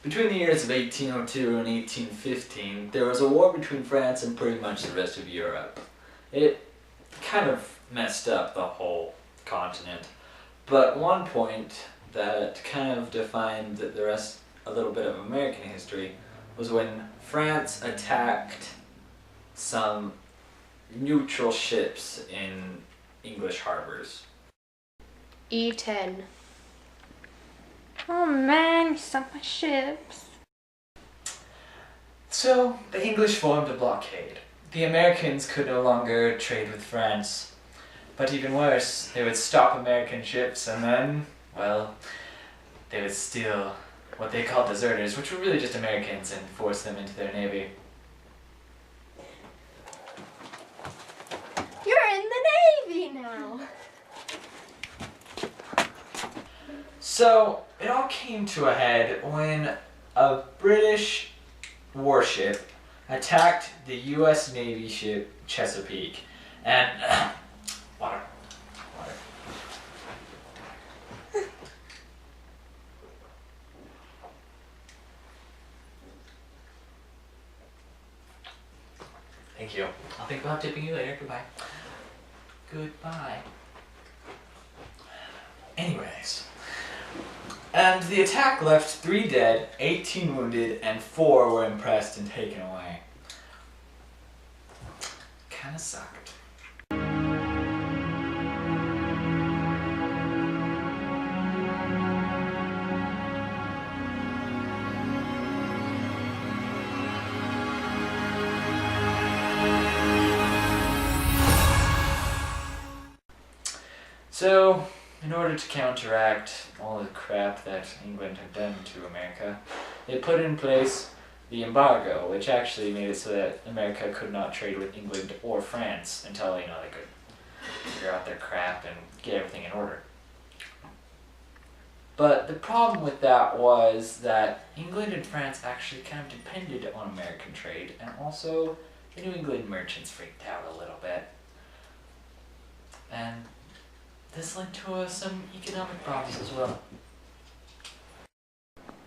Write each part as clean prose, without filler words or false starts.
Between the years of 1802 and 1815, there was a war between France and pretty much the rest of Europe. It kind of messed up the whole continent. But one point that kind of defined the rest, a little bit of American history, was when France attacked some neutral ships in English harbors. E10. Oh man, you sunk my ships. So, the English formed a blockade. The Americans could no longer trade with France. But even worse, they would stop American ships and then, well, they would steal what they called deserters, which were really just Americans, and force them into their navy. You're in the Navy now. So, it all came to a head when a British warship attacked the US Navy ship Chesapeake. And, water. Thank you. I'll think about tipping you later. Goodbye. Goodbye. Anyways. And the attack left 3 dead, 18 wounded, and 4 were impressed and taken away. Kinda sucked. So, in order to counteract all the crap that England had done to America, they put in place the embargo, which actually made it so that America could not trade with England or France until, they could figure out their crap and get everything in order. But the problem with that was that England and France actually kind of depended on American trade, and also the New England merchants freaked out a little bit. And this led to some economic problems as well.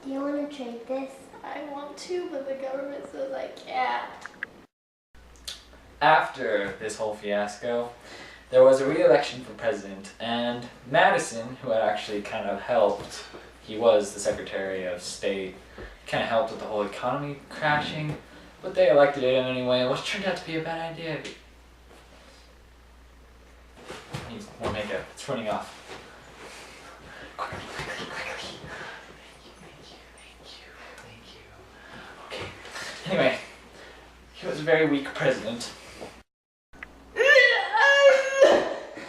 Do you want to trade this? I want to, but the government says I can't. After this whole fiasco, there was a re-election for president, and Madison, who had actually kind of helped, he was the Secretary of State, kind of helped with the whole economy crashing, but they elected him anyway, which turned out to be a bad idea. Needs more makeup. It's running off. Quickly. Thank you. Okay. Anyway, he was a very weak president.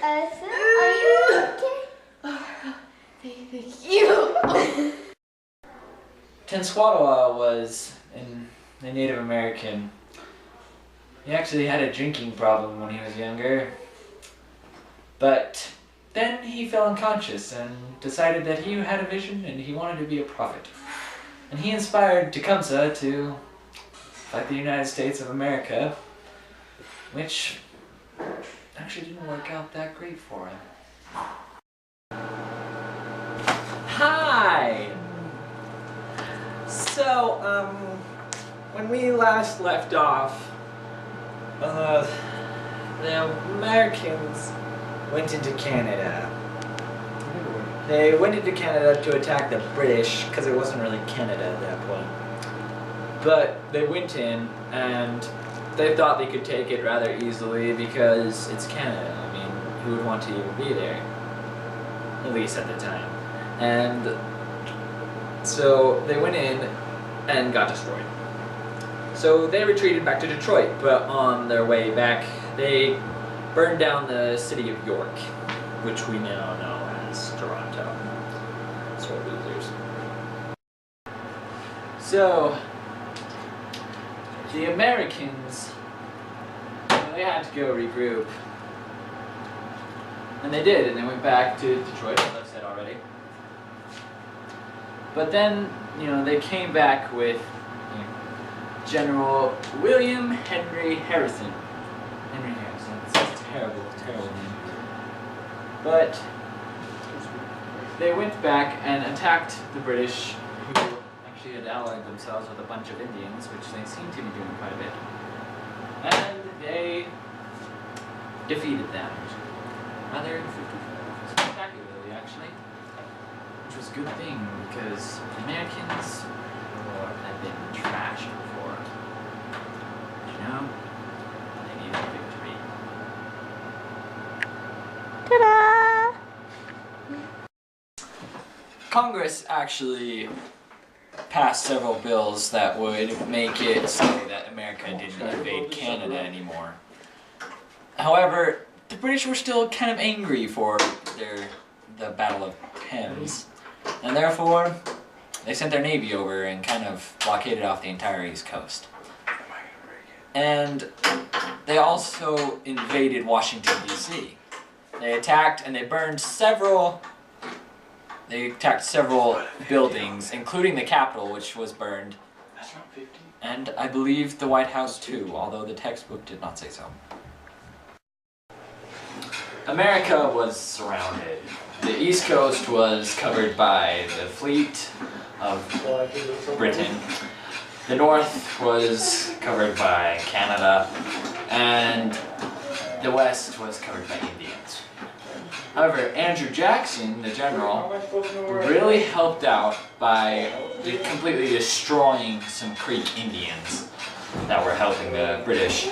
Elsa, are you okay? Thank you. Tenskwatawa was a Native American. He actually had a drinking problem when he was younger. But then he fell unconscious and decided that he had a vision and he wanted to be a prophet. And he inspired Tecumseh to fight the United States of America, which actually didn't work out that great for him. Hi! So, when we last left off, the Americans went into Canada. They went into Canada to attack the British, because it wasn't really Canada at that point. But they went in, and they thought they could take it rather easily because it's Canada. I mean, who would want to even be there? At least at the time. And so they went in and got destroyed. So they retreated back to Detroit, but on their way back, they burned down the city of York, which we now know as Toronto. Sort of losers. So, the Americans, they had to go regroup. And they did, and they went back to Detroit, as I've said already. But then, they came back with General William Henry Harrison. Henry Harrison. It's a terrible, terrible name. But they went back and attacked the British, who actually had allied themselves with a bunch of Indians, which they seem to be doing quite a bit. And they defeated them rather spectacularly, actually. Which was a good thing, because the Americans had been trashed before. You know? They needed a victory. Ta-da! Congress actually passed several bills that would make it say that America didn't invade Canada anymore. However, the British were still kind of angry for the Battle of Thames, and therefore they sent their navy over and kind of blockaded off the entire east coast. And they also invaded Washington, D.C. They attacked and they burned several buildings, including the Capitol, which was burned, and I believe the White House too, although the textbook did not say so. America was surrounded. The East Coast was covered by the fleet of Britain. The North was covered by Canada, and the West was covered by Indians. However, Andrew Jackson, the general, really helped out by completely destroying some Creek Indians that were helping the British.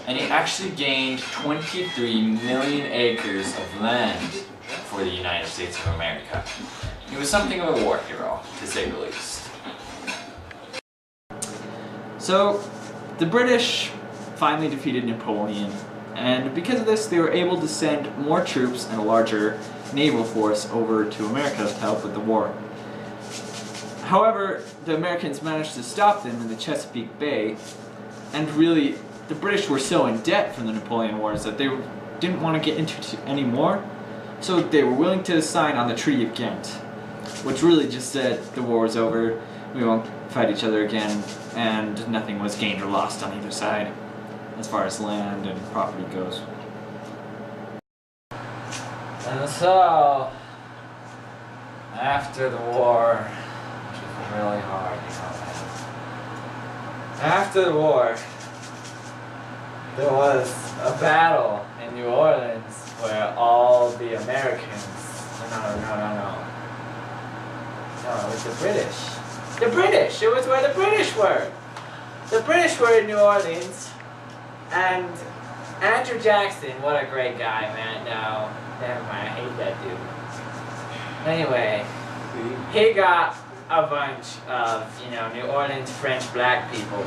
And he actually gained 23 million acres of land for the United States of America. He was something of a war hero, to say the least. So, the British finally defeated Napoleon, and because of this they were able to send more troops and a larger naval force over to America to help with the war. However, the Americans managed to stop them in the Chesapeake Bay, and really the British were so in debt from the Napoleon Wars that they didn't want to get into it anymore, so they were willing to sign on the Treaty of Ghent, which really just said the war was over, we won't fight each other again, and nothing was gained or lost on either side as far as land and property goes. And so, after the war, which was really hard, you know, after the war, there was a battle in New Orleans where all the Americans, no, it was the British. The British! It was where the British were! The British were in New Orleans, and Andrew Jackson, what a great guy, man. No, never mind, I hate that dude. Anyway, he got a bunch of, New Orleans French black people,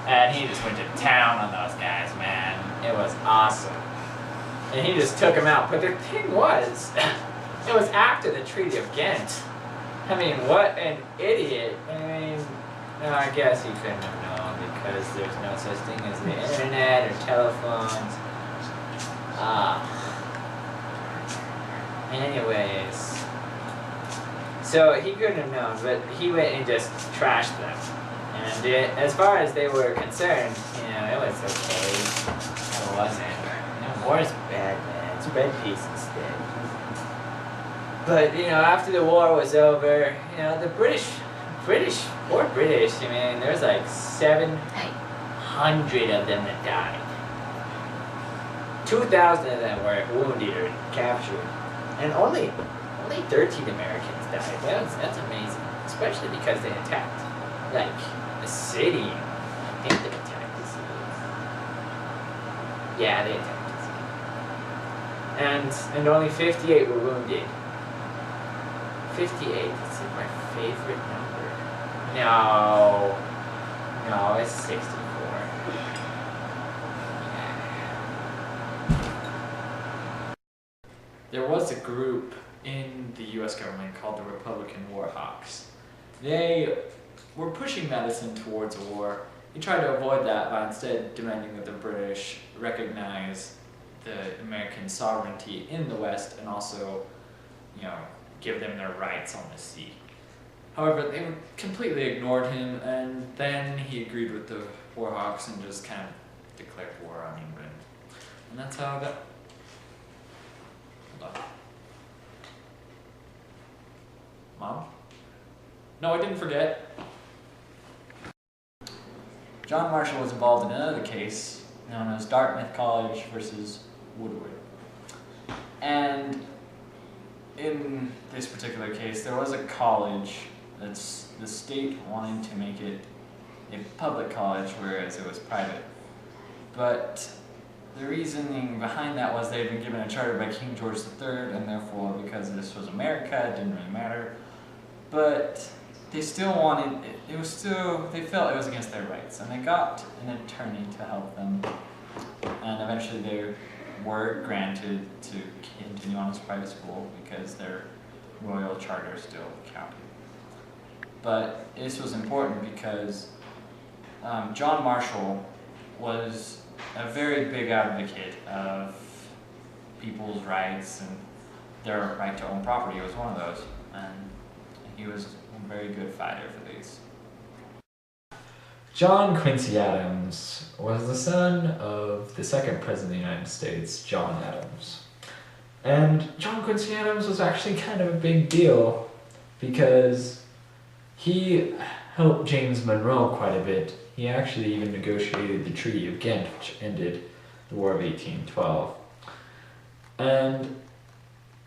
and he just went to town on those guys, man. It was awesome. And he just took them out. But the thing was, it was after the Treaty of Ghent. I mean, what an idiot. I mean, no, I guess he couldn't have known because there's no such thing as the internet or telephones. Anyways. So he couldn't have known, but he went and just trashed them. And as far as they were concerned, it was okay. It wasn't. War's bad, man. It's red peace instead. But, after the war was over, the poor British, I mean, there's like 700 of them that died. 2,000 of them were wounded or captured. And only 13 Americans died. That's amazing. Especially because they attacked, the city. I think they attacked the city. Yeah, they attacked. And only 58 were wounded. 58, that's like my favorite number. No, it's 64. There was a group in the US government called the Republican War Hawks. They were pushing Madison towards a war. He tried to avoid that by instead demanding that the British recognize the American sovereignty in the West and also, give them their rights on the sea. However, they completely ignored him, and then he agreed with the Warhawks and just kind of declared war on England. And that's how that... Hold on. Mom? No, I didn't forget. John Marshall was involved in another case known as Dartmouth College versus Woodward. And in this particular case, there was a college that's the state wanted to make it a public college, whereas it was private. But the reasoning behind that was they had been given a charter by King George III, and therefore, because this was America, it didn't really matter. But they still wanted, they felt it was against their rights, and they got an attorney to help them. And eventually they were granted to continue on as private school because their royal charter still counted. But this was important because John Marshall was a very big advocate of people's rights and their right to own property. Was one of those, and he was a very good fighter for these. John Quincy Adams was the son of the second president of the United States, John Adams. And John Quincy Adams was actually kind of a big deal because he helped James Monroe quite a bit. He actually even negotiated the Treaty of Ghent, which ended the War of 1812. And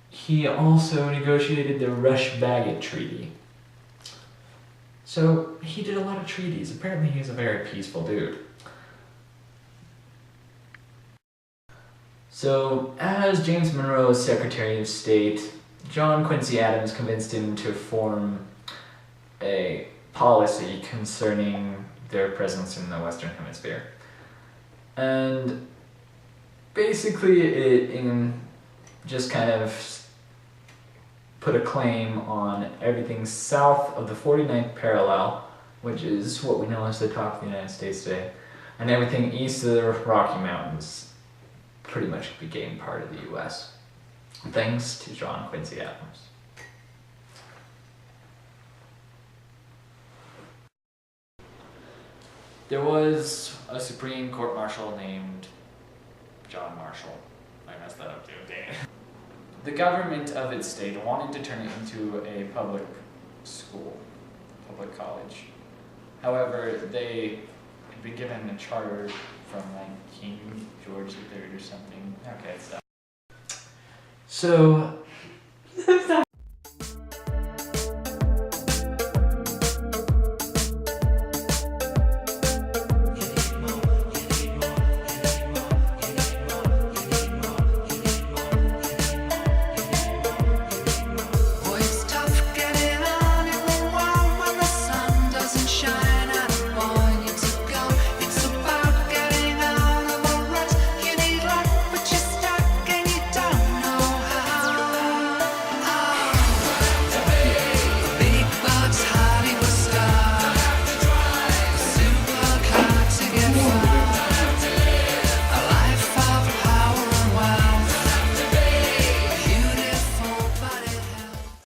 he also negotiated the Rush-Bagot Treaty. So he did a lot of treaties. Apparently he's a very peaceful dude. So as James Monroe's Secretary of State, John Quincy Adams convinced him to form a policy concerning their presence in the Western Hemisphere. And basically it just kind of put a claim on everything south of the 49th parallel, which is what we know as the top of the United States today, and everything east of the Rocky Mountains pretty much became part of the US, thanks to John Quincy Adams. There was a Supreme Court Marshal named John Marshall. I messed that up too, dang it. The government of its state wanted to turn it into a public school, public college. However, they had been given a charter from like King George III or something. Okay, so. So